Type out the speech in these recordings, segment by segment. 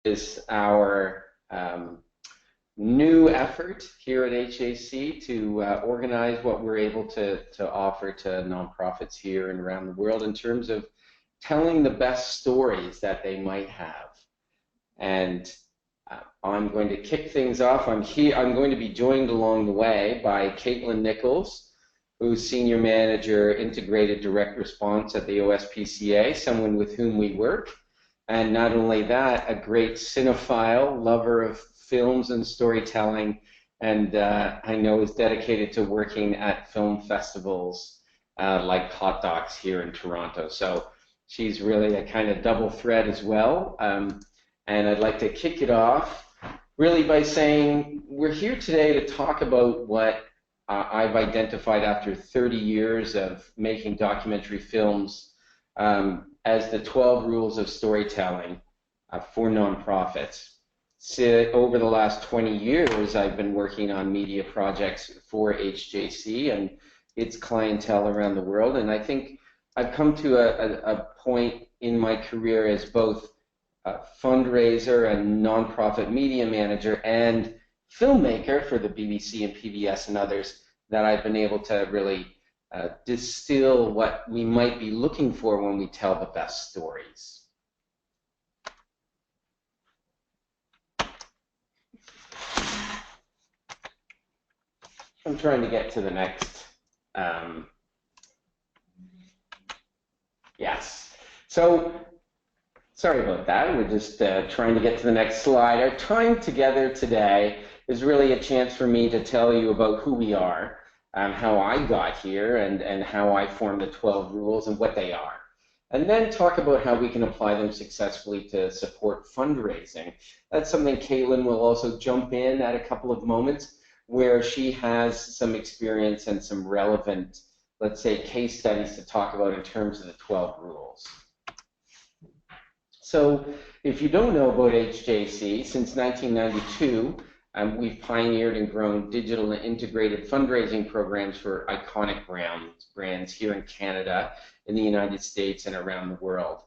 is our new effort here at HAC to organize what we're able to offer to nonprofits here and around the world in terms of telling the best stories that they might have. And I'm going to kick things off. I'm going to be joined along the way by Caitlin Nichols, who's Senior Manager, Integrated Direct Response at the OSPCA, someone with whom we work. And not only that, a great cinephile, lover of films and storytelling, and I know is dedicated to working at film festivals like Hot Docs here in Toronto. So she's really a kind of double threat as well. And I'd like to kick it off really by saying we're here today to talk about what I've identified after 30 years of making documentary films as the 12 rules of storytelling for nonprofits. So over the last 20 years, I've been working on media projects for HJC and its clientele around the world, and I think I've come to a point in my career as both a fundraiser and nonprofit media manager and filmmaker for the BBC and PBS and others that I've been able to really distill what we might be looking for when we tell the best stories. I'm trying to get to the next. Yes. So, sorry about that. We're just trying to get to the next slide. Our time together today is really a chance for me to tell you about who we are, how I got here, and how I formed the 12 rules and what they are. And then talk about how we can apply them successfully to support fundraising. That's something Caitlin will also jump in at a couple of moments, where she has some experience and some relevant, let's say, case studies to talk about in terms of the 12 rules. So if you don't know about HJC, since 1992, we've pioneered and grown digital and integrated fundraising programs for iconic brands here in Canada, in the United States, and around the world.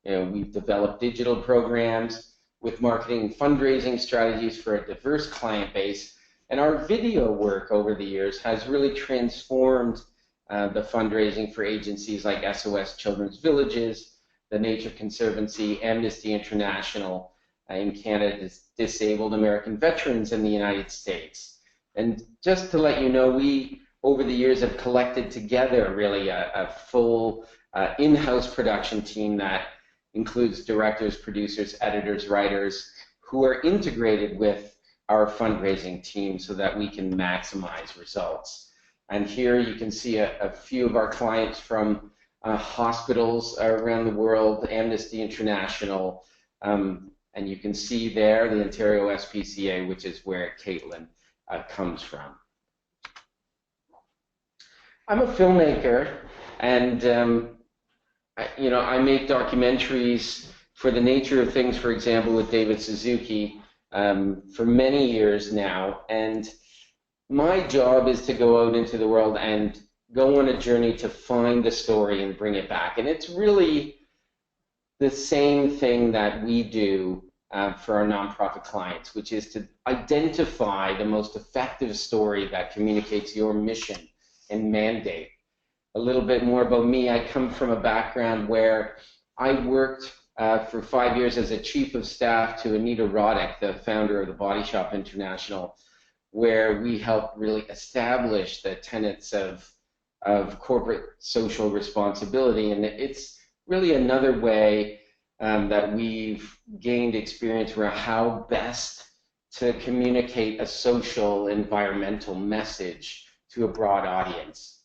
We've developed digital programs with marketing and fundraising strategies for a diverse client base. And our video work over the years has really transformed the fundraising for agencies like SOS Children's Villages, the Nature Conservancy, Amnesty International in Canada, Disabled American Veterans in the United States. And just to let you know, we, over the years, have collected together really a full in-house production team that includes directors, producers, editors, writers, who are integrated with our fundraising team so that we can maximize results. And here you can see a few of our clients from hospitals around the world, Amnesty International, and you can see there the Ontario SPCA, which is where Caitlin comes from. I'm a filmmaker, and I make documentaries for the nature of things, for example, with David Suzuki, for many years now, and my job is to go out into the world and go on a journey to find the story and bring it back. And it's really the same thing that we do for our nonprofit clients, which is to identify the most effective story that communicates your mission and mandate. A little bit more about me. I come from a background where I worked for 5 years as a chief of staff to Anita Roddick, the founder of the Body Shop International, where we helped really establish the tenets of corporate social responsibility. And it's really another way that we've gained experience around how best to communicate a social, environmental message to a broad audience.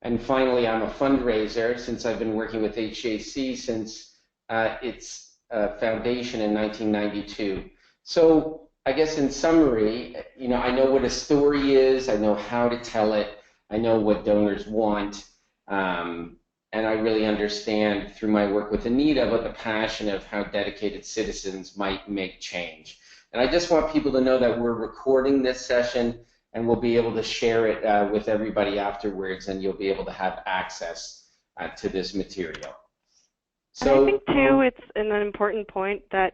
And finally, I'm a fundraiser, since I've been working with HAC since its foundation in 1992. So I guess in summary, I know what a story is, I know how to tell it, I know what donors want, and I really understand through my work with Anita about the passion of how dedicated citizens might make change. And I just want people to know that we're recording this session, and we'll be able to share it with everybody afterwards, and you'll be able to have access to this material. So, and I think, too, it's an important point that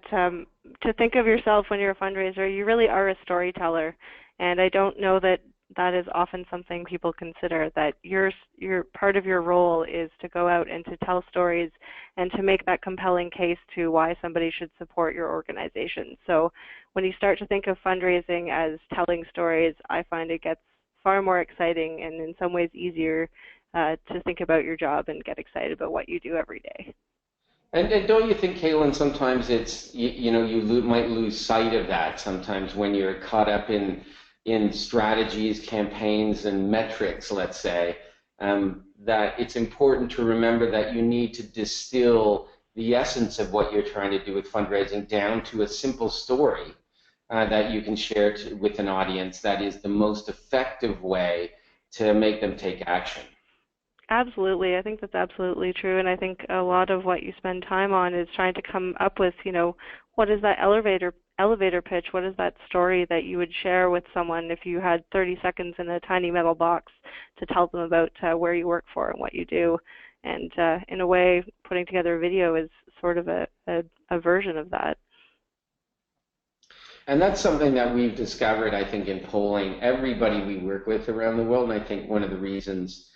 to think of yourself when you're a fundraiser, you really are a storyteller. And I don't know that that is often something people consider, that your part of your role is to go out and to tell stories and to make that compelling case to why somebody should support your organization. So when you start to think of fundraising as telling stories, I find it gets far more exciting and in some ways easier to think about your job and get excited about what you do every day. And don't you think, Caitlin, sometimes it's, might lose sight of that sometimes when you're caught up in strategies, campaigns, and metrics, let's say, that it's important to remember that you need to distill the essence of what you're trying to do with fundraising down to a simple story that you can share with an audience that is the most effective way to make them take action. Absolutely. I think that's absolutely true. And I think a lot of what you spend time on is trying to come up with, what is that elevator pitch? What is that story that you would share with someone if you had 30 seconds in a tiny metal box to tell them about where you work for and what you do? And in a way, putting together a video is sort of a version of that. And that's something that we've discovered, I think, in polling everybody we work with around the world. And I think one of the reasons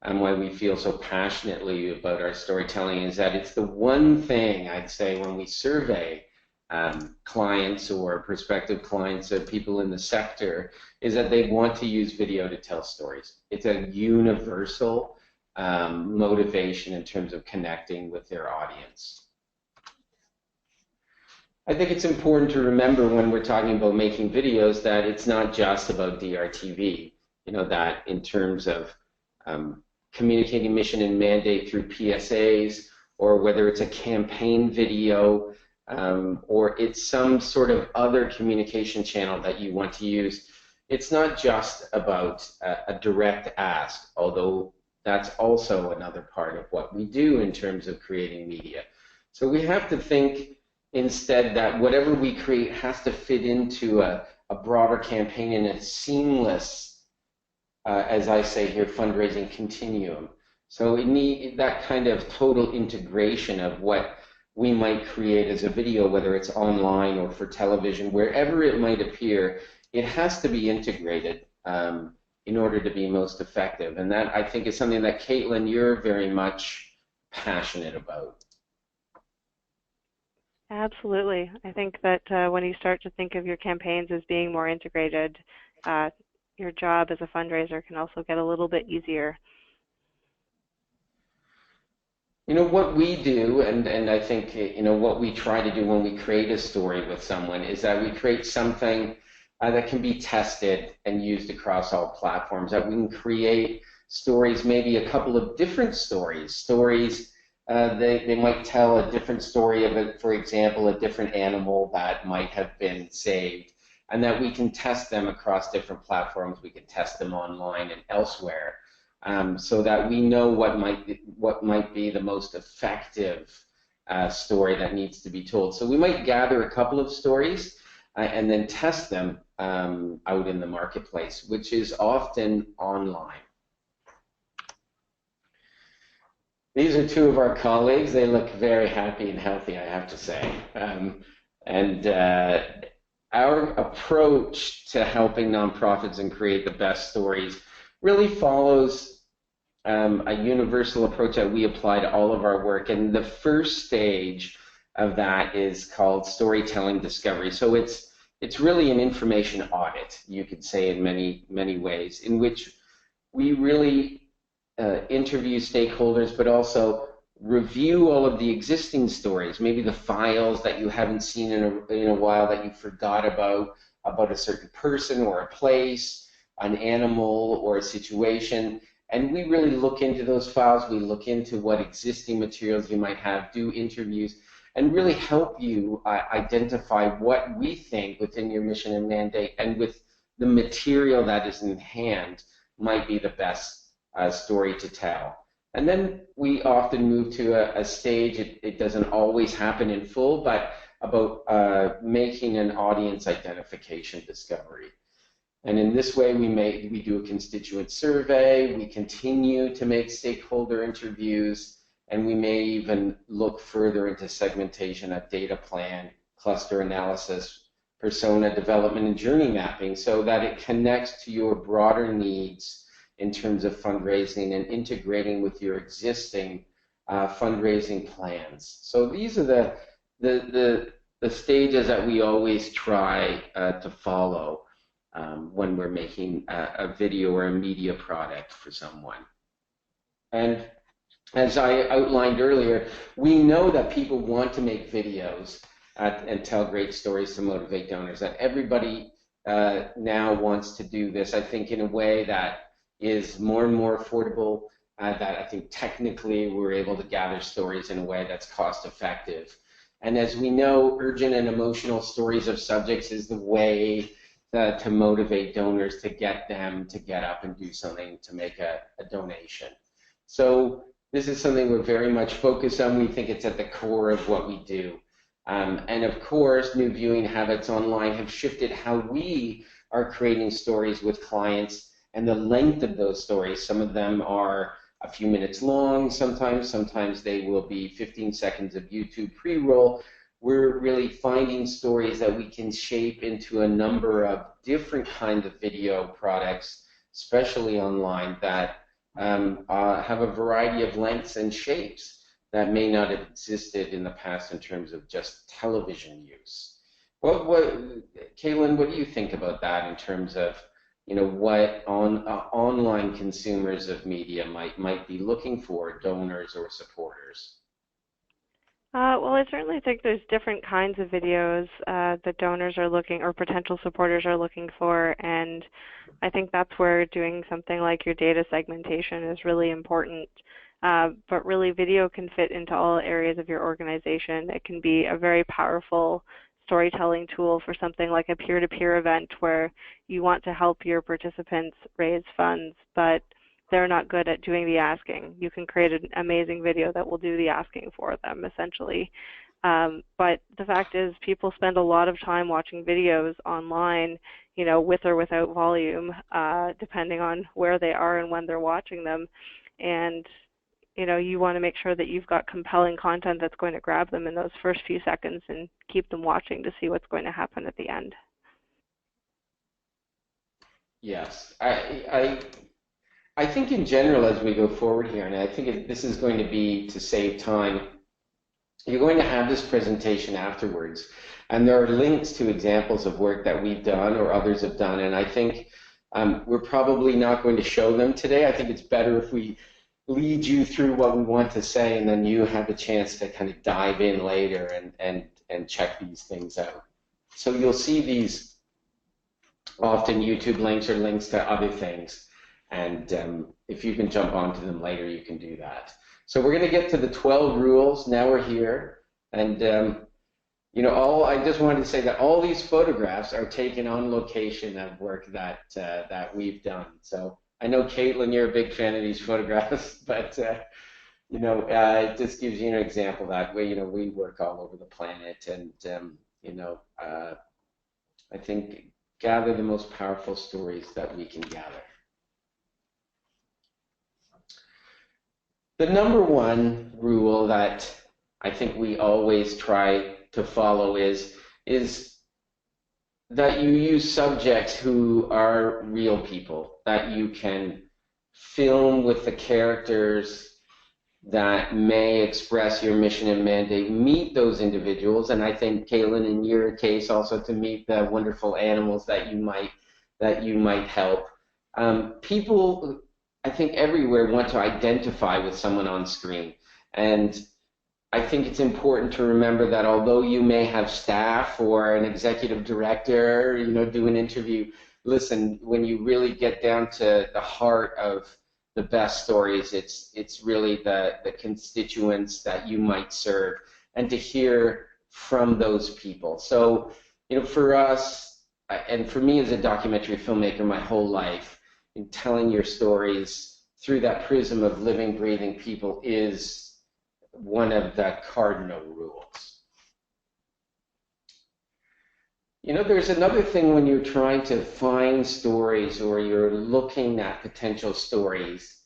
why we feel so passionately about our storytelling is that it's the one thing, I'd say, when we survey clients or prospective clients or people in the sector, is that they want to use video to tell stories. It's a universal motivation in terms of connecting with their audience. I think it's important to remember when we're talking about making videos that it's not just about DRTV, that in terms of communicating mission and mandate through PSAs, or whether it's a campaign video, or it's some sort of other communication channel that you want to use. It's not just about a direct ask, although that's also another part of what we do in terms of creating media. So we have to think instead that whatever we create has to fit into a broader campaign in a seamless, as I say here, fundraising continuum. So it needs that kind of total integration of what we might create as a video, whether it's online or for television, wherever it might appear, it has to be integrated in order to be most effective. And that, I think, is something that, Caitlin, you're very much passionate about. Absolutely. I think that when you start to think of your campaigns as being more integrated, your job as a fundraiser can also get a little bit easier. What we do, and I think, what we try to do when we create a story with someone is that we create something that can be tested and used across all platforms, that we can create stories, maybe a couple of different stories. They might tell a different story of, for example, a different animal that might have been saved, and that we can test them across different platforms. We can test them online and elsewhere, so that we know what might be the most effective story that needs to be told. So we might gather a couple of stories and then test them out in the marketplace, which is often online. These are two of our colleagues. They look very happy and healthy, I have to say. Our approach to helping nonprofits and create the best stories really follows a universal approach that we apply to all of our work. And the first stage of that is called storytelling discovery. So it's really an information audit, you could say, in many ways, in which we really interview stakeholders, but also review all of the existing stories, maybe the files that you haven't seen in a while that you forgot about a certain person or a place, an animal or a situation. And we really look into those files. We look into what existing materials you might have, do interviews, and really help you identify what we think within your mission and mandate and with the material that is in hand might be the best story to tell. And then we often move to a stage, it doesn't always happen in full, but about making an audience identification discovery. And in this way, we do a constituent survey, we continue to make stakeholder interviews, and we may even look further into segmentation, a data plan, cluster analysis, persona development, and journey mapping so that it connects to your broader needs in terms of fundraising and integrating with your existing fundraising plans. So these are the stages that we always try to follow when we're making a video or a media product for someone. And as I outlined earlier, we know that people want to make videos and tell great stories to motivate donors, and everybody now wants to do this, I think, in a way that is more and more affordable, that I think technically we're able to gather stories in a way that's cost effective. And as we know, urgent and emotional stories of subjects is the way to motivate donors, to get them to get up and do something, to make a donation. So this is something we're very much focused on. We think it's at the core of what we do. And of course, new viewing habits online have shifted how we are creating stories with clients and the length of those stories. Some of them are a few minutes long sometimes they will be 15 seconds of YouTube pre-roll. We're really finding stories that we can shape into a number of different kinds of video products, especially online, that have a variety of lengths and shapes that may not have existed in the past in terms of just television use. Caitlin, what do you think about that in terms of what online consumers of media might be looking for, donors or supporters? Well, I certainly think there's different kinds of videos that donors are looking or potential supporters are looking for, and I think that's where doing something like your data segmentation is really important. But really, video can fit into all areas of your organization. It can be a very powerful storytelling tool for something like a peer-to-peer event where you want to help your participants raise funds, but they're not good at doing the asking. You can create an amazing video that will do the asking for them, essentially. But the fact is, people spend a lot of time watching videos online, with or without volume, depending on where they are and when they're watching them. And you want to make sure that you've got compelling content that's going to grab them in those first few seconds and keep them watching to see what's going to happen at the end. Yes, I think in general as we go forward here, and I think this is going to be to save time, you're going to have this presentation afterwards, and there are links to examples of work that we've done or others have done, and I think we're probably not going to show them today. I think it's better if we lead you through what we want to say, and then you have a chance to kind of dive in later and check these things out. So you'll see these often YouTube links or links to other things, and if you can jump onto them later, you can do that. So we're going to get to the 12 rules. Now we're here, and I just wanted to say that all these photographs are taken on location of work that we've done. So I know, Caitlin, you're a big fan of these photographs, but it just gives you an example that way. We work all over the planet, and I think gather the most powerful stories that we can gather. The number one rule that I think we always try to follow is that you use subjects who are real people, that you can film with the characters that may express your mission and mandate, meet those individuals, and I think, Caitlin, in your case, also to meet the wonderful animals that you might help. People, I think, everywhere want to identify with someone on screen, and I think it's important to remember that although you may have staff or an executive director, do an interview, listen, when you really get down to the heart of the best stories, it's really the constituents that you might serve, and to hear from those people. So, for us, and for me as a documentary filmmaker my whole life, in telling your stories through that prism of living, breathing people is one of the cardinal rules. There's another thing when you're trying to find stories or you're looking at potential stories.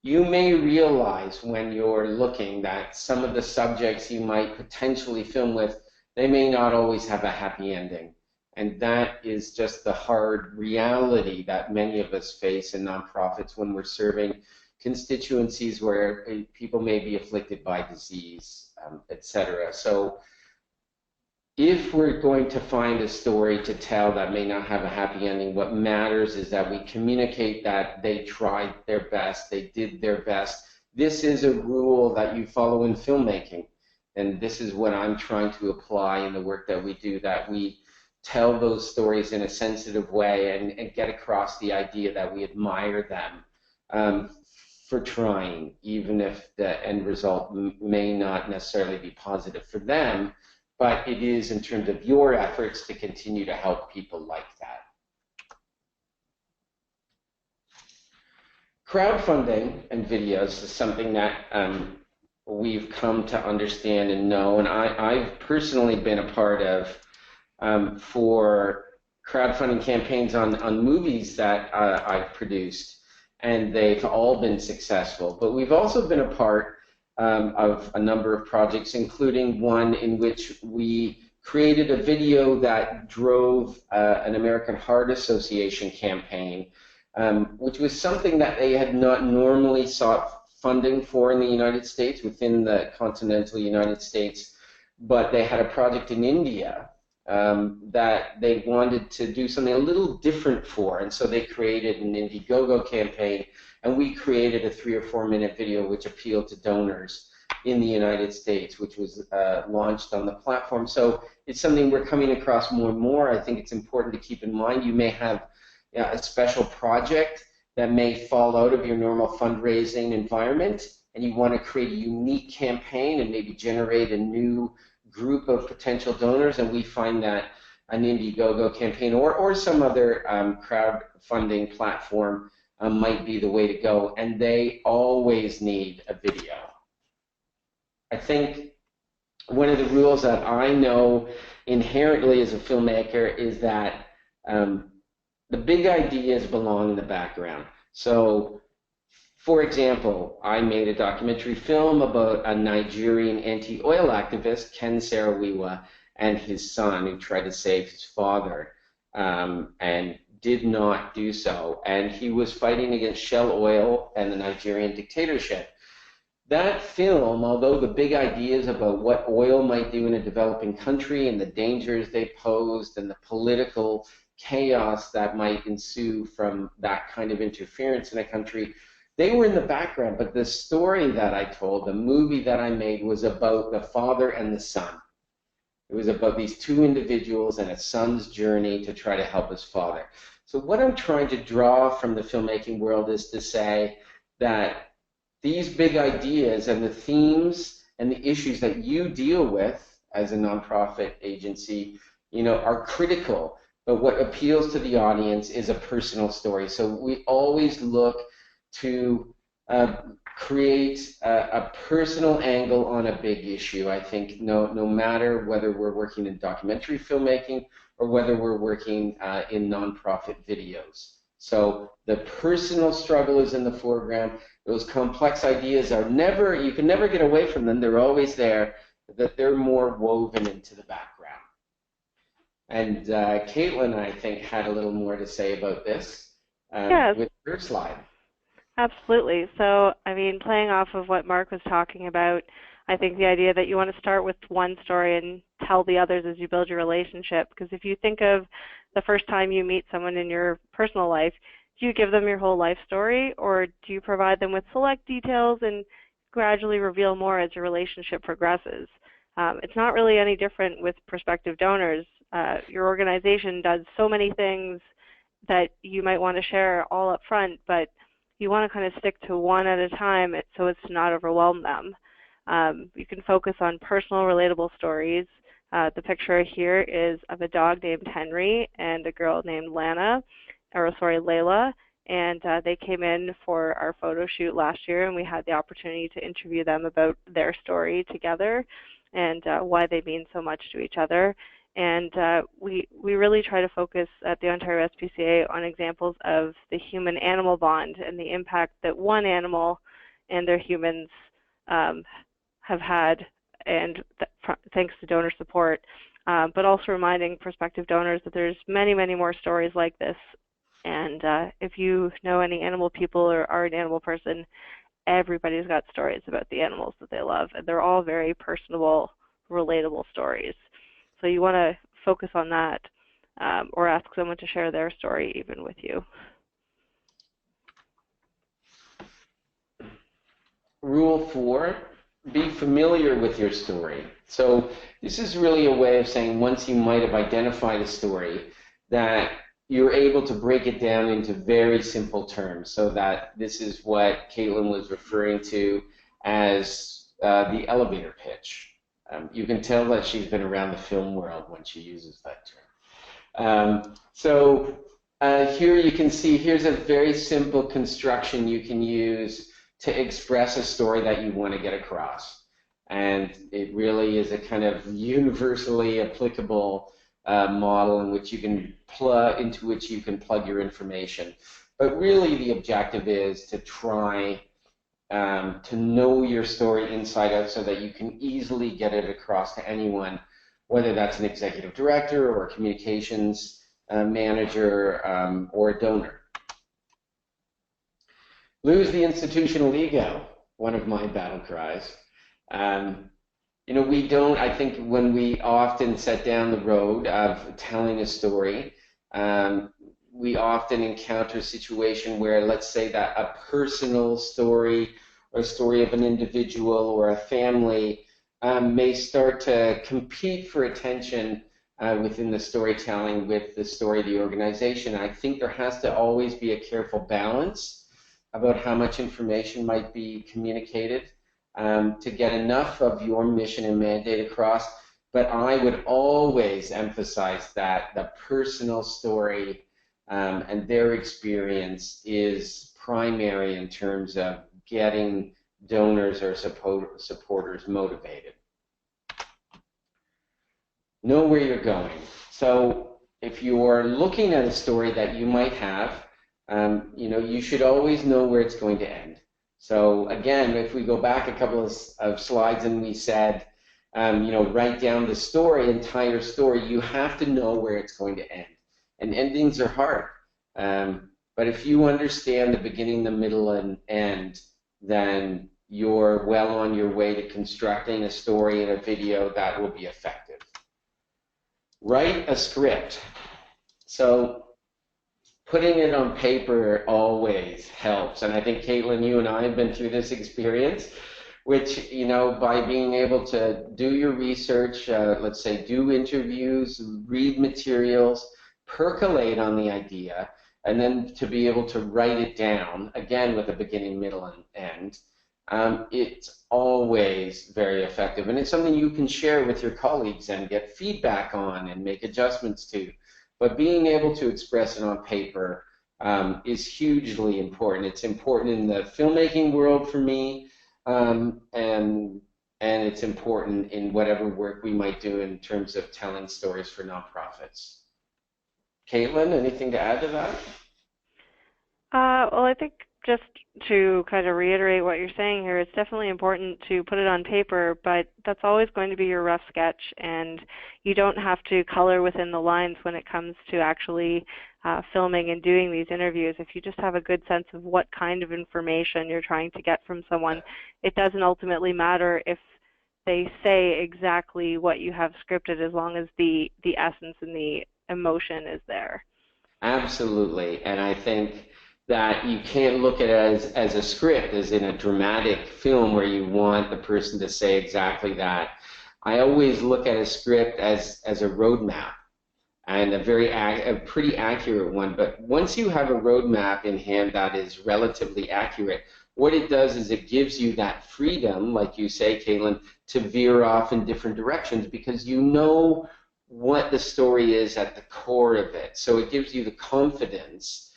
You may realize when you're looking that some of the subjects you might potentially film with, they may not always have a happy ending. And that is just the hard reality that many of us face in nonprofits when we're serving constituencies where people may be afflicted by disease, et cetera. So if we're going to find a story to tell that may not have a happy ending, what matters is that we communicate that they tried their best, they did their best. This is a rule that you follow in filmmaking. And this is what I'm trying to apply in the work that we do, that we tell those stories in a sensitive way and get across the idea that we admire them for trying, even if the end result may not necessarily be positive for them. But it is in terms of your efforts to continue to help people like that. Crowdfunding and videos is something that we've come to understand and know, and I've personally been a part of for crowdfunding campaigns on movies that I've produced, and they've all been successful. But we've also been a part of a number of projects, including one in which we created a video that drove an American Heart Association campaign, which was something that they had not normally sought funding for in the United States, within the continental United States, but they had a project in India that they wanted to do something a little different for, and so they created an Indiegogo campaign, and we created a 3 or 4 minute video which appealed to donors in the United States, which was launched on the platform. So it's something we're coming across more and more. I think it's important to keep in mind. You may have a special project that may fall out of your normal fundraising environment, and you want to create a unique campaign and maybe generate a new group of potential donors, and we find that an Indiegogo campaign or some other crowdfunding platform might be the way to go, and they always need a video. I think one of the rules that I know inherently as a filmmaker is that the big ideas belong in the background. So, for example, I made a documentary film about a Nigerian anti-oil activist, Ken Saro-Wiwa, and his son, who tried to save his father and did not do so. And he was fighting against Shell Oil and the Nigerian dictatorship. That film, although the big ideas about what oil might do in a developing country and the dangers they posed and the political chaos that might ensue from that kind of interference in a country, they were in the background. But the story that I told, the movie that I made, was about the father and the son. It was about these two individuals and a son's journey to try to help his father. So what I'm trying to draw from the filmmaking world is to say that these big ideas and the themes and the issues that you deal with as a nonprofit agency, are critical. But what appeals to the audience is a personal story. So we always look to create a personal angle on a big issue. I think no matter whether we're working in documentary filmmaking or whether we're working in nonprofit videos. So the personal struggle is in the foreground. Those complex ideas are you can never get away from them. They're always there, that they're more woven into the background. And Caitlin, I think, had a little more to say about this Yes. with her slide. Absolutely. So, playing off of what Mark was talking about, I think the idea that you want to start with one story and tell the others as you build your relationship. Because if you think of the first time you meet someone in your personal life, do you give them your whole life story, or do you provide them with select details and gradually reveal more as your relationship progresses? It's not really any different with prospective donors. Your organization does so many things that you might want to share all up front, but you want to kind of stick to one at a time so as to not overwhelm them. You can focus on personal, relatable stories. The picture here is of a dog named Henry and a girl named Layla, and they came in for our photo shoot last year, and we had the opportunity to interview them about their story together and why they mean so much to each other. And we really try to focus at the Ontario SPCA on examples of the human-animal bond and the impact that one animal and their humans have had, and thanks to donor support. but also reminding prospective donors that there's many, many more stories like this. And if you know any animal people or are an animal person, everybody's got stories about the animals that they love, and they're all very personable, relatable stories. So you want to focus on that, or ask someone to share their story even with you. Rule 4, be familiar with your story. So this is really a way of saying once you might have identified a story, that you're able to break it down into very simple terms, so that this is what Caitlin was referring to as the elevator pitch. You can tell that she's been around the film world when she uses that term. Here you can see, here's a very simple construction you can use to express a story that you want to get across. And it really is a kind of universally applicable model in which you can into which you can plug your information. But really the objective is to try to know your story inside out so that you can easily get it across to anyone, whether that's an executive director or a communications manager or a donor. Lose the institutional ego, one of my battle cries. I think when we often set down the road of telling a story, we often encounter a situation where, let's say that a personal story or a story of an individual or a family may start to compete for attention within the storytelling with the story of the organization. I think there has to always be a careful balance about how much information might be communicated to get enough of your mission and mandate across. But I would always emphasize that the personal story and their experience is primary in terms of getting donors or supporters motivated. Know where you're going. So if you're looking at a story that you might have, you should always know where it's going to end. So again, if we go back a couple of slides and we said, write down the story, entire story, you have to know where it's going to end. And endings are hard. But if you understand the beginning, the middle, and end, then you're well on your way to constructing a story and a video that will be effective. Write a script. So putting it on paper always helps. And I think, Caitlin, you and I have been through this experience, which, by being able to do your research, let's say do interviews, read materials, percolate on the idea, and then to be able to write it down, again with a beginning, middle, and end, it's always very effective. And it's something you can share with your colleagues and get feedback on and make adjustments to. But being able to express it on paper is hugely important. It's important in the filmmaking world for me, and it's important in whatever work we might do in terms of telling stories for nonprofits. Caitlin, anything to add to that? Well, I think just to kind of reiterate what you're saying here, it's definitely important to put it on paper, but that's always going to be your rough sketch, and you don't have to color within the lines when it comes to actually filming and doing these interviews. If you just have a good sense of what kind of information you're trying to get from someone, it doesn't ultimately matter if they say exactly what you have scripted, as long as the essence and the emotion is there. Absolutely, and I think that you can't look at it as a script, as in a dramatic film where you want the person to say exactly that. I always look at a script as a roadmap, and a pretty accurate one. But once you have a roadmap in hand that is relatively accurate, what it does is it gives you that freedom, like you say, Caitlin, to veer off in different directions, because you know what the story is at the core of it. So it gives you the confidence,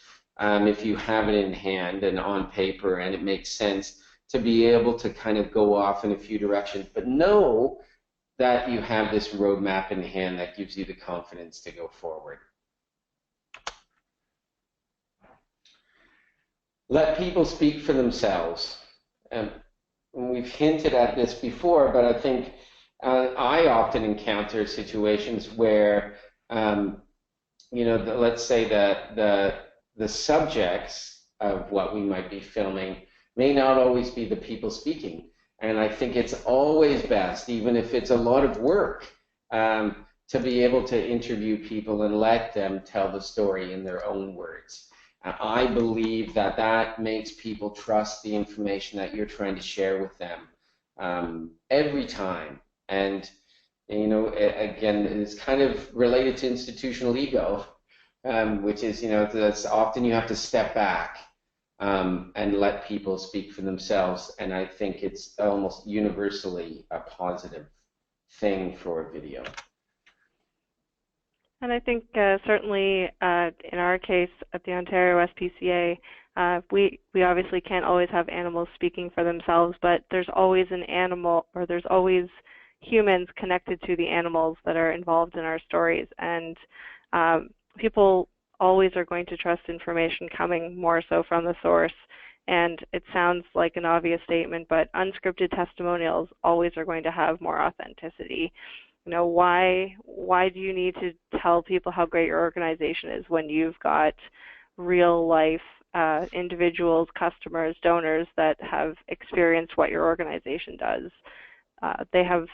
if you have it in hand and on paper and it makes sense, to be able to kind of go off in a few directions, but know that you have this roadmap in hand that gives you the confidence to go forward. Let people speak for themselves. We've hinted at this before, but I think I often encounter situations where, let's say that the subjects of what we might be filming may not always be the people speaking. And I think it's always best, even if it's a lot of work, to be able to interview people and let them tell the story in their own words. I believe that that makes people trust the information that you're trying to share with them every time. And, again, it's kind of related to institutional ego, which is, that's often you have to step back and let people speak for themselves. And I think it's almost universally a positive thing for video. And I think certainly in our case at the Ontario SPCA, we obviously can't always have animals speaking for themselves, but there's always an animal, or there's always humans connected to the animals that are involved in our stories. And people always are going to trust information coming more so from the source. And it sounds like an obvious statement, but unscripted testimonials always are going to have more authenticity. Why do you need to tell people how great your organization is when you've got real life individuals, customers, donors that have experienced what your organization does?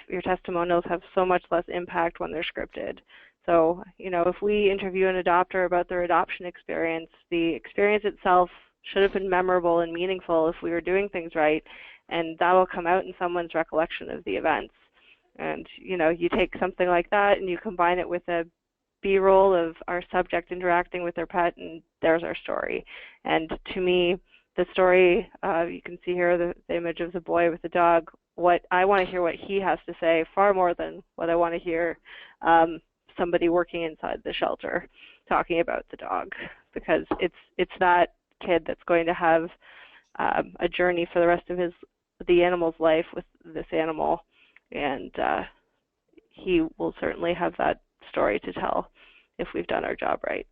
Your testimonials have so much less impact when they're scripted. So, if we interview an adopter about their adoption experience, the experience itself should have been memorable and meaningful if we were doing things right, and that will come out in someone's recollection of the events. And, you take something like that and you combine it with a B-roll of our subject interacting with their pet, and there's our story. And to me, the story, you can see here the image of the boy with the dog. What I want to hear what he has to say far more than what I want to hear somebody working inside the shelter talking about the dog, because it's that kid that's going to have a journey for the rest of the animal's life with this animal. And he will certainly have that story to tell if we've done our job right.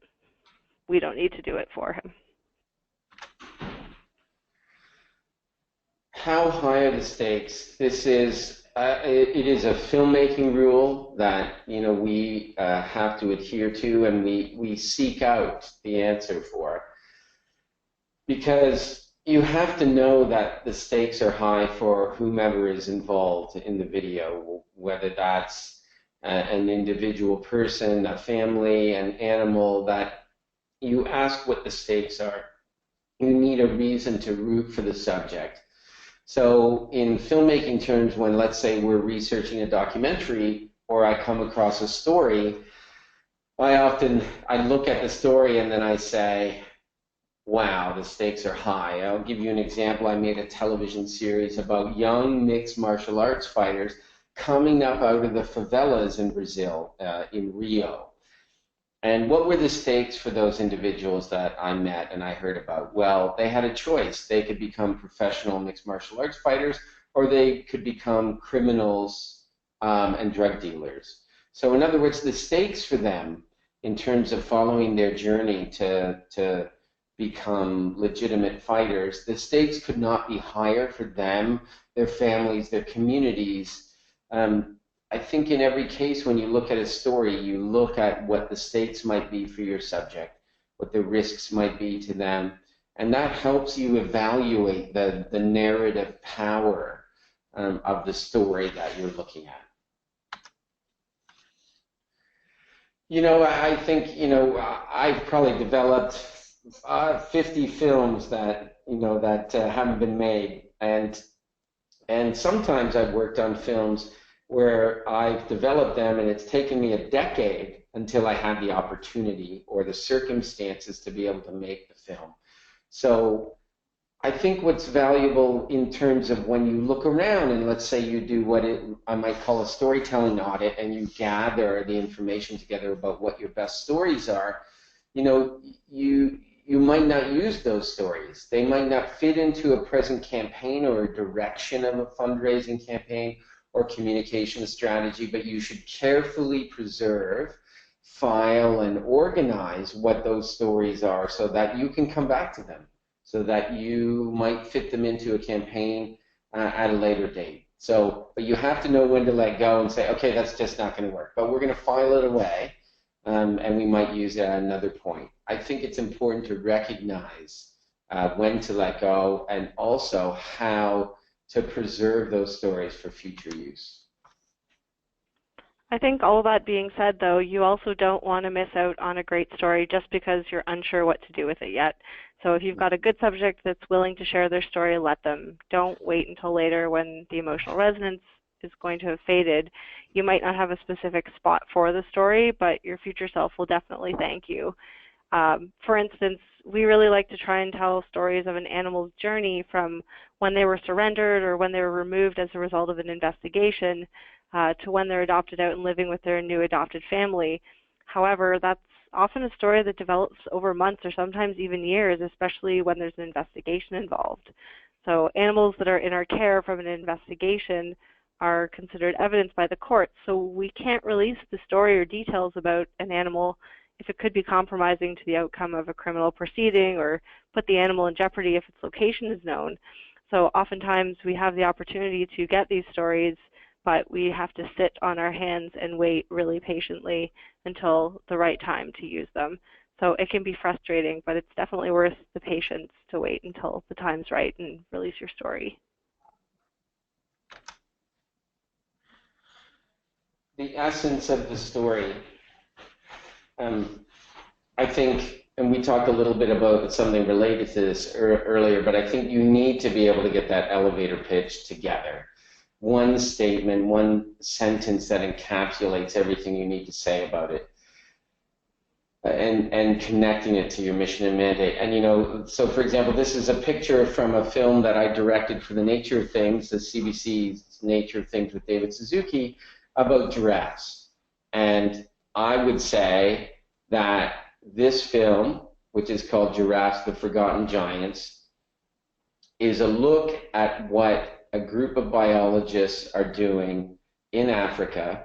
We don't need to do it for him. How high are the stakes? This is it is a filmmaking rule that we have to adhere to, and we seek out the answer for, because you have to know that the stakes are high for whomever is involved in the video, whether that's an individual person, a family, an animal, that you ask what the stakes are. You need a reason to root for the subject. So in filmmaking terms, when let's say we're researching a documentary or I come across a story, I look at the story and then I say, wow, the stakes are high. I'll give you an example. I made a television series about young mixed martial arts fighters coming up out of the favelas in Brazil, in Rio. And what were the stakes for those individuals that I met and I heard about? Well, they had a choice. They could become professional mixed martial arts fighters, or they could become criminals and drug dealers. So in other words, the stakes for them in terms of following their journey to become legitimate fighters, the stakes could not be higher for them, their families, their communities. I think in every case, when you look at a story, you look at what the stakes might be for your subject, what the risks might be to them, and that helps you evaluate the narrative power of the story that you're looking at. I think, I've probably developed 50 films that haven't been made, and sometimes I've worked on films where I've developed them and it's taken me a decade until I had the opportunity or the circumstances to be able to make the film. So I think what's valuable in terms of when you look around and let's say you do what I might call a storytelling audit, and you gather the information together about what your best stories are, you might not use those stories. They might not fit into a present campaign or a direction of a fundraising campaign or communication strategy, but you should carefully preserve, file, and organize what those stories are so that you can come back to them, so that you might fit them into a campaign at a later date. But you have to know when to let go and say, okay, that's just not going to work. But we're going to file it away, and we might use it at another point. I think it's important to recognize when to let go and also how to preserve those stories for future use. I think all that being said, though, you also don't want to miss out on a great story just because you're unsure what to do with it yet. So if you've got a good subject that's willing to share their story, let them. Don't wait until later when the emotional resonance is going to have faded. You might not have a specific spot for the story, but your future self will definitely thank you. For instance, we really like to try and tell stories of an animal's journey from when they were surrendered or when they were removed as a result of an investigation to when they're adopted out and living with their new adopted family. However, that's often a story that develops over months or sometimes even years, especially when there's an investigation involved. So animals that are in our care from an investigation are considered evidence by the courts, so we can't release the story or details about an animal if it could be compromising to the outcome of a criminal proceeding or put the animal in jeopardy if its location is known. So oftentimes we have the opportunity to get these stories, but we have to sit on our hands and wait really patiently until the right time to use them. So it can be frustrating, but it's definitely worth the patience to wait until the time's right and release your story. The essence of the story, I think, and we talked a little bit about something related to this earlier, but I think you need to be able to get that elevator pitch together. One statement, one sentence that encapsulates everything you need to say about it, and connecting it to your mission and mandate. And so for example, this is a picture from a film that I directed for the Nature of Things, the CBC's Nature of Things with David Suzuki, about giraffes. And I would say that this film, which is called Giraffes, the Forgotten Giants, is a look at what a group of biologists are doing in Africa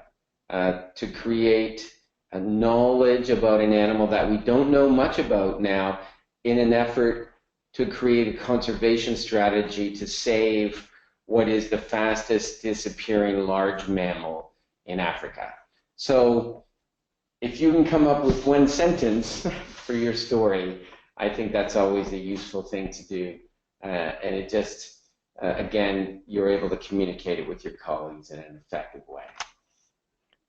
to create a knowledge about an animal that we don't know much about now in an effort to create a conservation strategy to save what is the fastest disappearing large mammal in Africa. So if you can come up with one sentence for your story, I think that's always a useful thing to do. And it just, again, you're able to communicate it with your colleagues in an effective way.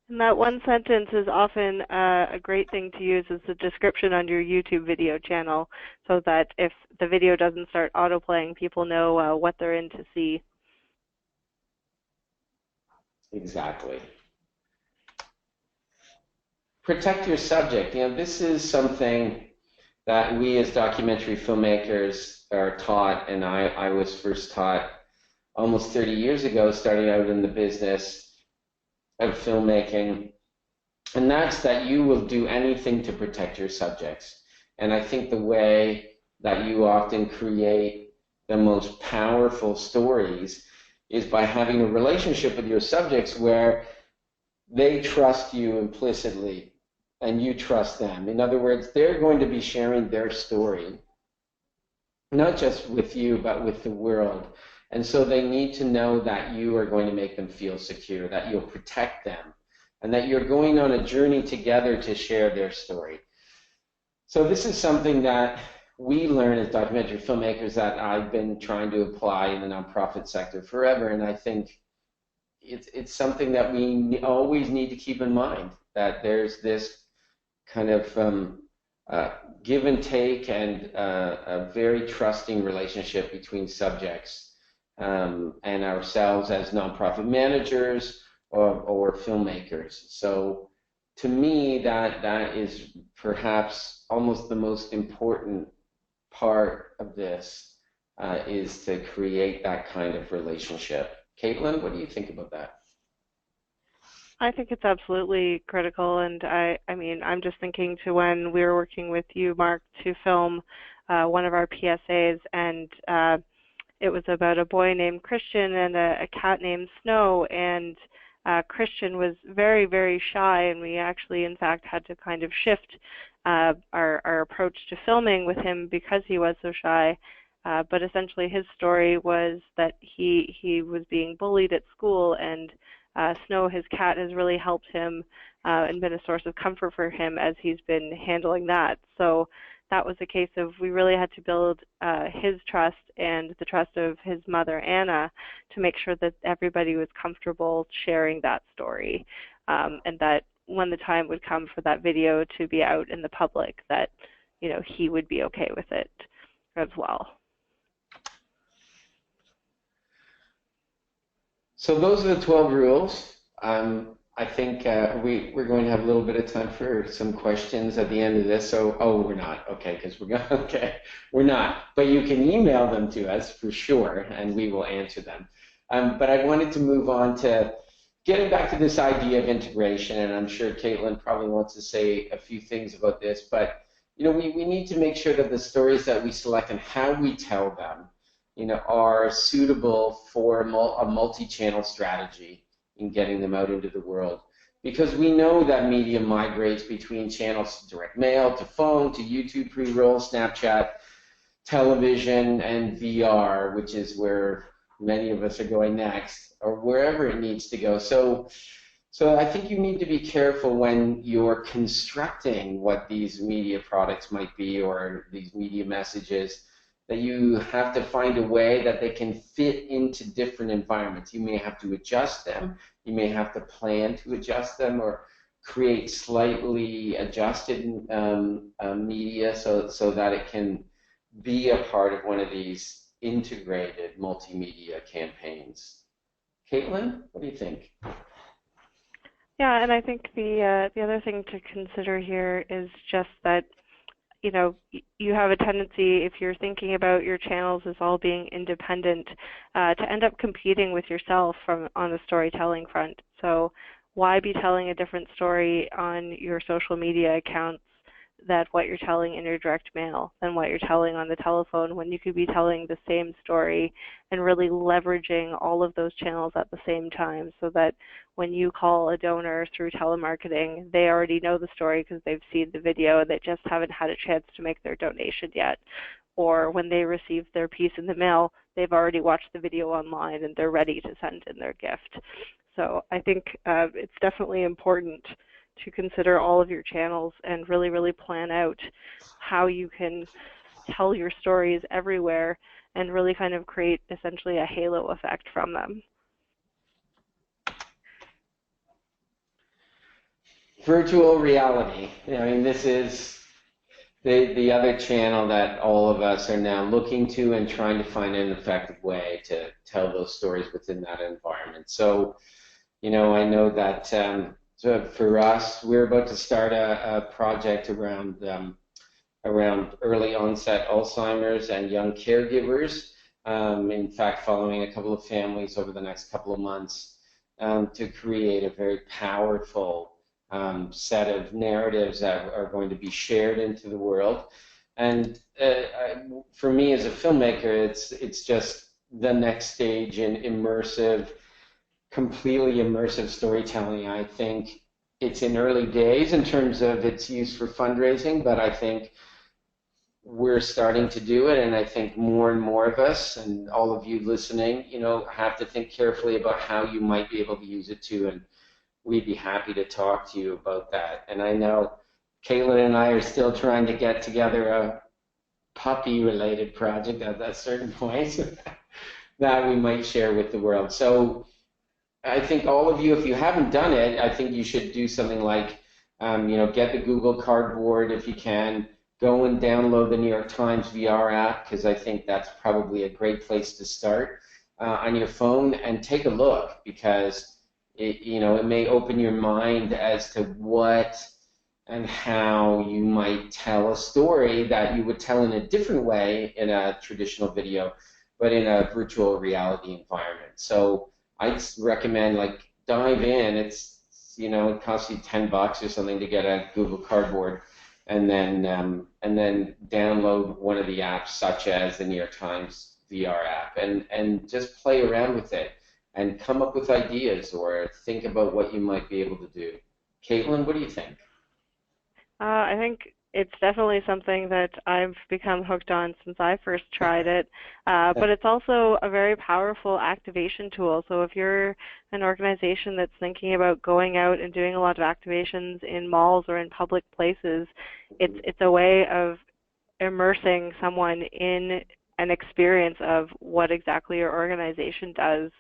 And that one sentence is often a great thing to use as a description on your YouTube video channel, so that if the video doesn't start autoplaying, people know what they're in to see. Exactly. Protect your subject. This is something that we as documentary filmmakers are taught, and I was first taught almost 30 years ago, starting out in the business of filmmaking, and that's that you will do anything to protect your subjects. And I think the way that you often create the most powerful stories is by having a relationship with your subjects where they trust you implicitly and you trust them. In other words, they're going to be sharing their story, not just with you, but with the world. And so they need to know that you are going to make them feel secure, that you'll protect them, and that you're going on a journey together to share their story. So this is something that we learn as documentary filmmakers that I've been trying to apply in the nonprofit sector forever, and I think it's something that we always need to keep in mind, that there's this kind of give and take and a very trusting relationship between subjects and ourselves as nonprofit managers or filmmakers. So to me, that is perhaps almost the most important part of this is to create that kind of relationship. Caitlin, what do you think about that? I think it's absolutely critical, and I mean, I'm just thinking to when we were working with you, Mark, to film one of our PSAs, and it was about a boy named Christian and a cat named Snow, and Christian was very, very shy, and we actually, in fact, had to kind of shift our approach to filming with him because he was so shy. But essentially his story was that he was being bullied at school, and Snow, his cat, has really helped him and been a source of comfort for him as he's been handling that. So that was a case of we really had to build his trust and the trust of his mother, Anna, to make sure that everybody was comfortable sharing that story, and that when the time would come for that video to be out in the public, that he would be okay with it as well. So those are the 12 rules. I think we're going to have a little bit of time for some questions at the end of this. So, we're not. Okay, because we're going okay, we're not. But you can email them to us for sure, and we will answer them. But I wanted to move on to getting back to this idea of integration, and I'm sure Caitlin probably wants to say a few things about this, but we need to make sure that the stories that we select and how we tell them are suitable for a multi-channel strategy in getting them out into the world. Because we know that media migrates between channels, direct mail, to phone, to YouTube pre-roll, Snapchat, television, and VR, which is where many of us are going next, or wherever it needs to go. So I think you need to be careful when you're constructing what these media products might be or these media messages, that you have to find a way that they can fit into different environments. You may have to adjust them. You may have to plan to adjust them or create slightly adjusted media so that it can be a part of one of these integrated multimedia campaigns. Caitlin, what do you think? Yeah, and I think the other thing to consider here is just that you have a tendency, if you're thinking about your channels as all being independent, to end up competing with yourself on the storytelling front. So why be telling a different story on your social media accounts than what you're telling in your direct mail, than what you're telling on the telephone, when you could be telling the same story and really leveraging all of those channels at the same time, so that when you call a donor through telemarketing, they already know the story because they've seen the video and they just haven't had a chance to make their donation yet. Or when they receive their piece in the mail, they've already watched the video online and they're ready to send in their gift. So I think it's definitely important to consider all of your channels and really, really plan out how you can tell your stories everywhere and really kind of create essentially a halo effect from them. Virtual reality. I mean, this is the other channel that all of us are now looking to and trying to find an effective way to tell those stories within that environment. So, I know that so for us, we're about to start a project around early onset Alzheimer's and young caregivers. In fact, following a couple of families over the next couple of months to create a very powerful set of narratives that are going to be shared into the world. And for me as a filmmaker, it's just the next stage in completely immersive storytelling. I think it's in early days in terms of its use for fundraising, but I think we're starting to do it, and I think more and more of us, and all of you listening, have to think carefully about how you might be able to use it too, and we'd be happy to talk to you about that. And I know Caitlin and I are still trying to get together a puppy-related project at a certain point that we might share with the world. So I think all of you, if you haven't done it, I think you should do something like, get the Google Cardboard if you can, go and download the New York Times VR app, because I think that's probably a great place to start on your phone, and take a look, because it may open your mind as to what and how you might tell a story that you would tell in a different way in a traditional video, but in a virtual reality environment. So I'd recommend dive in. It costs you $10 or something to get a Google Cardboard, and then download one of the apps such as the New York Times VR app, and just play around with it and come up with ideas or think about what you might be able to do. Caitlin, what do you think? I think It's definitely something that I've become hooked on since I first tried it. But it's also a very powerful activation tool. So if you're an organization that's thinking about going out and doing a lot of activations in malls or in public places, it's a way of immersing someone in an experience of what exactly your organization does.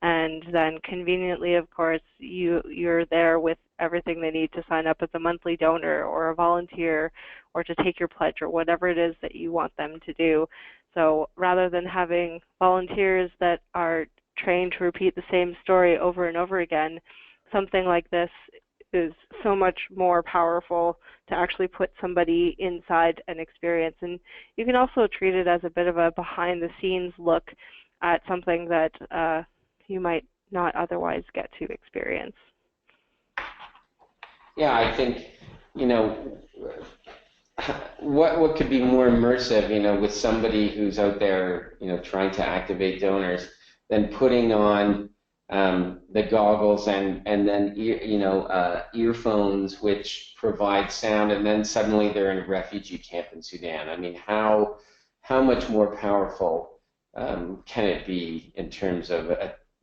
And then conveniently, of course, you're there with everything they need to sign up as a monthly donor or a volunteer or to take your pledge or whatever it is that you want them to do. So rather than having volunteers that are trained to repeat the same story over and over again, something like this is so much more powerful to actually put somebody inside an experience. And you can also treat it as a bit of a behind the scenes look at something that you might not otherwise get to experience. Yeah, I think, you know, what could be more immersive, with somebody who's out there, trying to activate donors than putting on the goggles and then earphones which provide sound, and then suddenly they're in a refugee camp in Sudan. I mean, how much more powerful can it be in terms of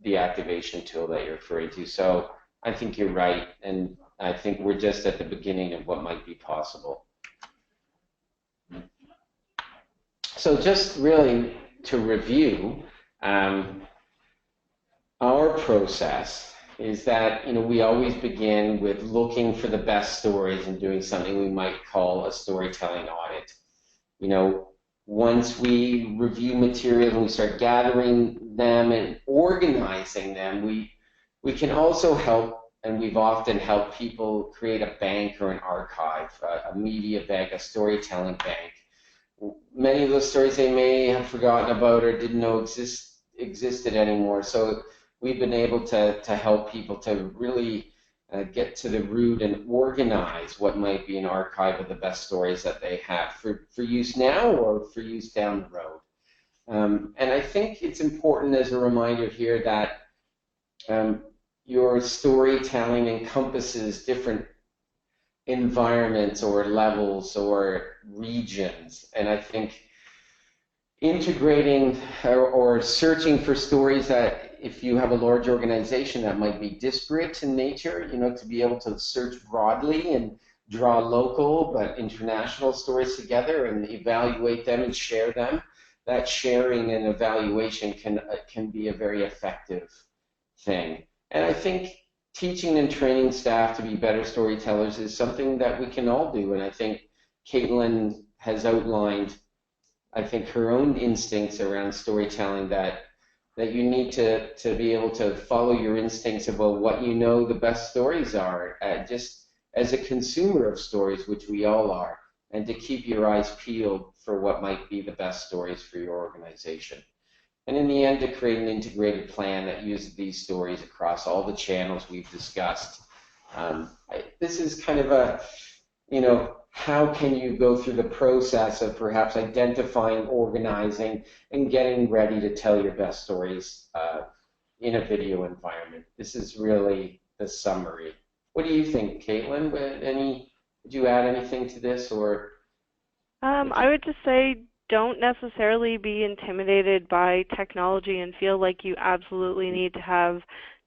the activation tool that you're referring to? So I think you're right, and I think we're just at the beginning of what might be possible. So just really to review, our process is that we always begin with looking for the best stories and doing something we might call a storytelling audit. Once we review materials and we start gathering them and organizing them, we can also help, and we've often helped people create a bank or an archive, a media bank, a storytelling bank. Many of those stories they may have forgotten about or didn't know existed anymore. So we've been able to help people to really get to the root and organize what might be an archive of the best stories that they have for use now or for use down the road. And I think it's important as a reminder here that your storytelling encompasses different environments or levels or regions. And I think integrating or searching for stories that, if you have a large organization that might be disparate in nature, to be able to search broadly and draw local but international stories together and evaluate them and share them, that sharing and evaluation can be a very effective thing. And I think teaching and training staff to be better storytellers is something that we can all do. And I think Caitlin has outlined, I think, her own instincts around storytelling, that you need to be able to follow your instincts about what the best stories are, just as a consumer of stories, which we all are, and to keep your eyes peeled for what might be the best stories for your organization. And in the end, to create an integrated plan that uses these stories across all the channels we've discussed. This is kind of a, how can you go through the process of perhaps identifying, organizing, and getting ready to tell your best stories in a video environment. This is really the summary. What do you think, Caitlin? Would you add anything to this, or? I would just say, don't necessarily be intimidated by technology and feel like you absolutely need to have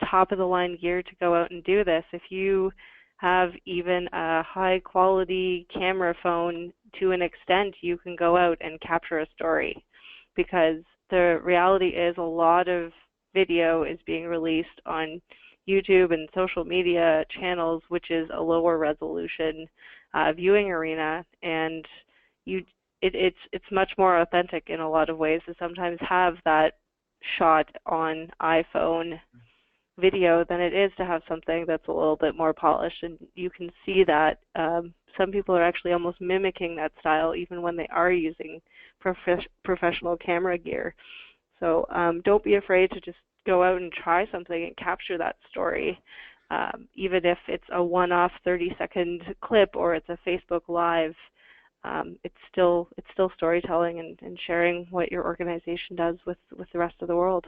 top-of-the-line gear to go out and do this. If you have even a high-quality camera phone, to an extent, you can go out and capture a story, because the reality is a lot of video is being released on YouTube and social media channels, which is a lower resolution viewing arena, and it's much more authentic in a lot of ways to sometimes have that shot on iPhone video than it is to have something that's a little bit more polished. And you can see that some people are actually almost mimicking that style even when they are using professional camera gear. So don't be afraid to just go out and try something and capture that story. Even if it's a one-off 30-second clip or it's a Facebook Live, it's still storytelling and sharing what your organization does with the rest of the world.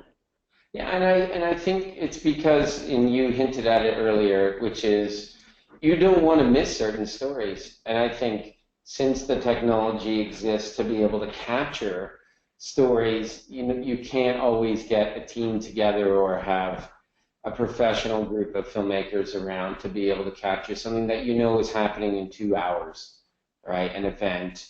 Yeah, and I think it's because, and you hinted at it earlier, which is you don't want to miss certain stories. And I think since the technology exists to be able to capture stories, you can't always get a team together or have a professional group of filmmakers around to be able to capture something that is happening in 2 hours, right? An event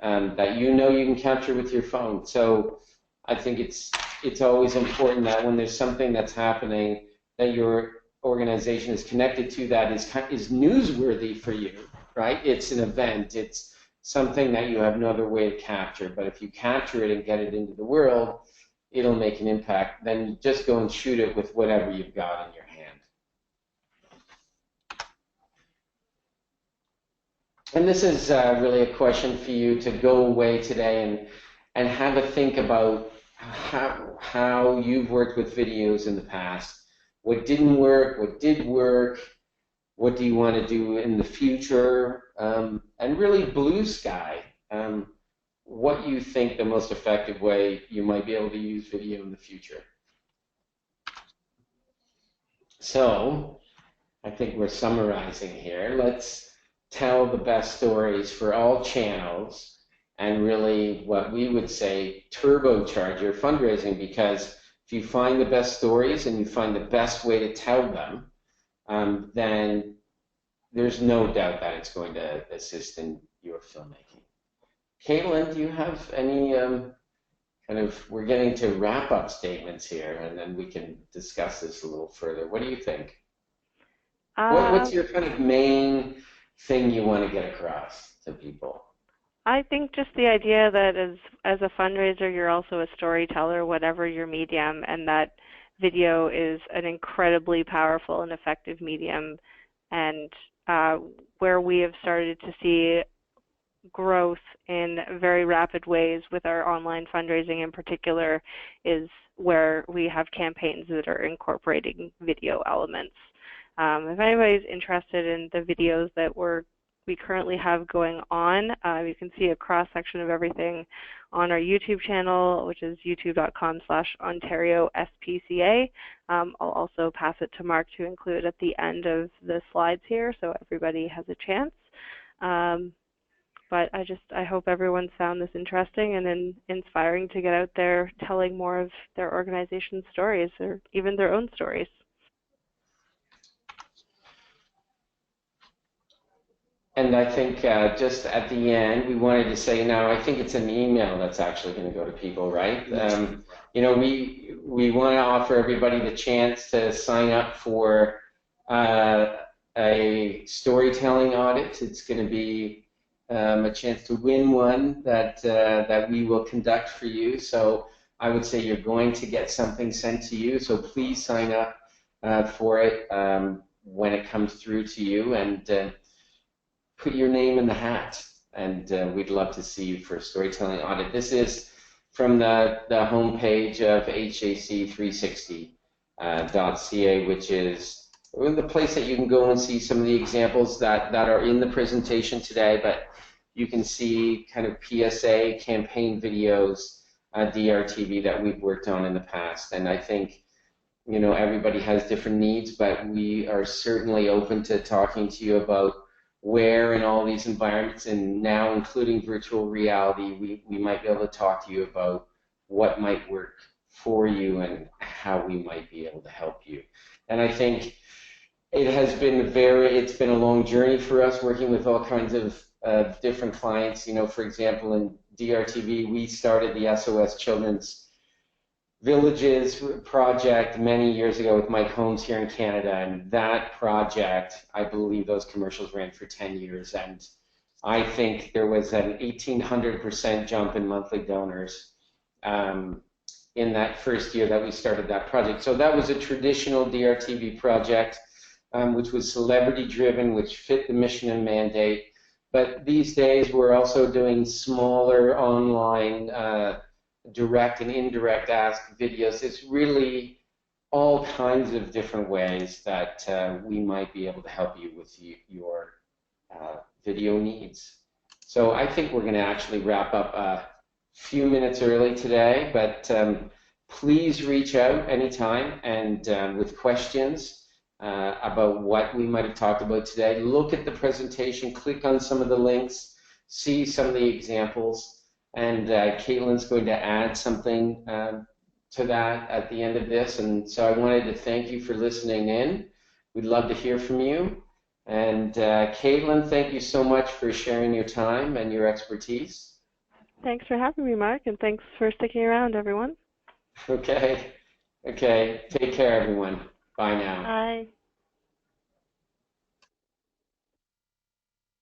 that you can capture with your phone. So I think it's always important that when there's something that's happening that your organization is connected to that is newsworthy for you, right? It's an event. It's something that you have no other way to capture. But if you capture it and get it into the world, it'll make an impact. Then just go and shoot it with whatever you've got in your hand. And this is really a question for you to go away today and have a think about how you've worked with videos in the past. What didn't work? What did work? What do you want to do in the future? And really blue sky. What you think the most effective way you might be able to use video in the future. So I think we're summarizing here. Let's tell the best stories for all channels and really what we would say turbocharge your fundraising, because if you find the best stories and you find the best way to tell them, then there's no doubt that it's going to assist in your filmmaking. Caitlin, do you have any we're getting to wrap-up statements here, and then we can discuss this a little further. What do you think? What's your kind of main thing you want to get across to people? I think just the idea that as a fundraiser, you're also a storyteller, whatever your medium, and that video is an incredibly powerful and effective medium, and where we have started to see growth in very rapid ways with our online fundraising in particular is where we have campaigns that are incorporating video elements. If anybody's interested in the videos that we currently have going on, you can see a cross-section of everything on our YouTube channel, which is youtube.com/OntarioSPCA. I'll also pass it to Mark to include at the end of the slides here so everybody has a chance. But I hope everyone's found this interesting and inspiring to get out there telling more of their organization's stories or even their own stories. And I think just at the end, we wanted to say now, I think it's an email that's actually going to go to people, right? We want to offer everybody the chance to sign up for a storytelling audit. It's going to be a chance to win one that we will conduct for you. So I would say you're going to get something sent to you. So please sign up for it when it comes through to you, and put your name in the hat. And we'd love to see you for a storytelling audit. This is from the homepage of HAC360.ca, which is the place that you can go and see some of the examples that are in the presentation today, but you can see kind of PSA campaign videos, DRTV that we've worked on in the past. And I think, everybody has different needs, but we are certainly open to talking to you about where in all these environments, and now including virtual reality, we might be able to talk to you about what might work for you and how we might be able to help you. And I think it's been a long journey for us working with all kinds of different clients. For example, in DRTV, we started the SOS Children's Villages project many years ago with Mike Holmes here in Canada, and that project, I believe those commercials ran for 10 years, and I think there was an 1,800% jump in monthly donors in that first year that we started that project. So that was a traditional DRTV project, which was celebrity-driven, which fit the mission and mandate. But these days, we're also doing smaller online direct and indirect ask videos. It's really all kinds of different ways that we might be able to help you with your video needs. So I think we're going to actually wrap up a few minutes early today, but please reach out anytime and with questions about what we might have talked about today. Look at the presentation, click on some of the links see some of the examples, and Caitlin's going to add something to that at the end of this. And so I wanted to thank you for listening in. We'd love to hear from you. And Caitlin, thank you so much for sharing your time and your expertise. Thanks for having me, Mark, and thanks for sticking around, everyone. Okay. Okay. Take care, everyone. Bye now. Bye.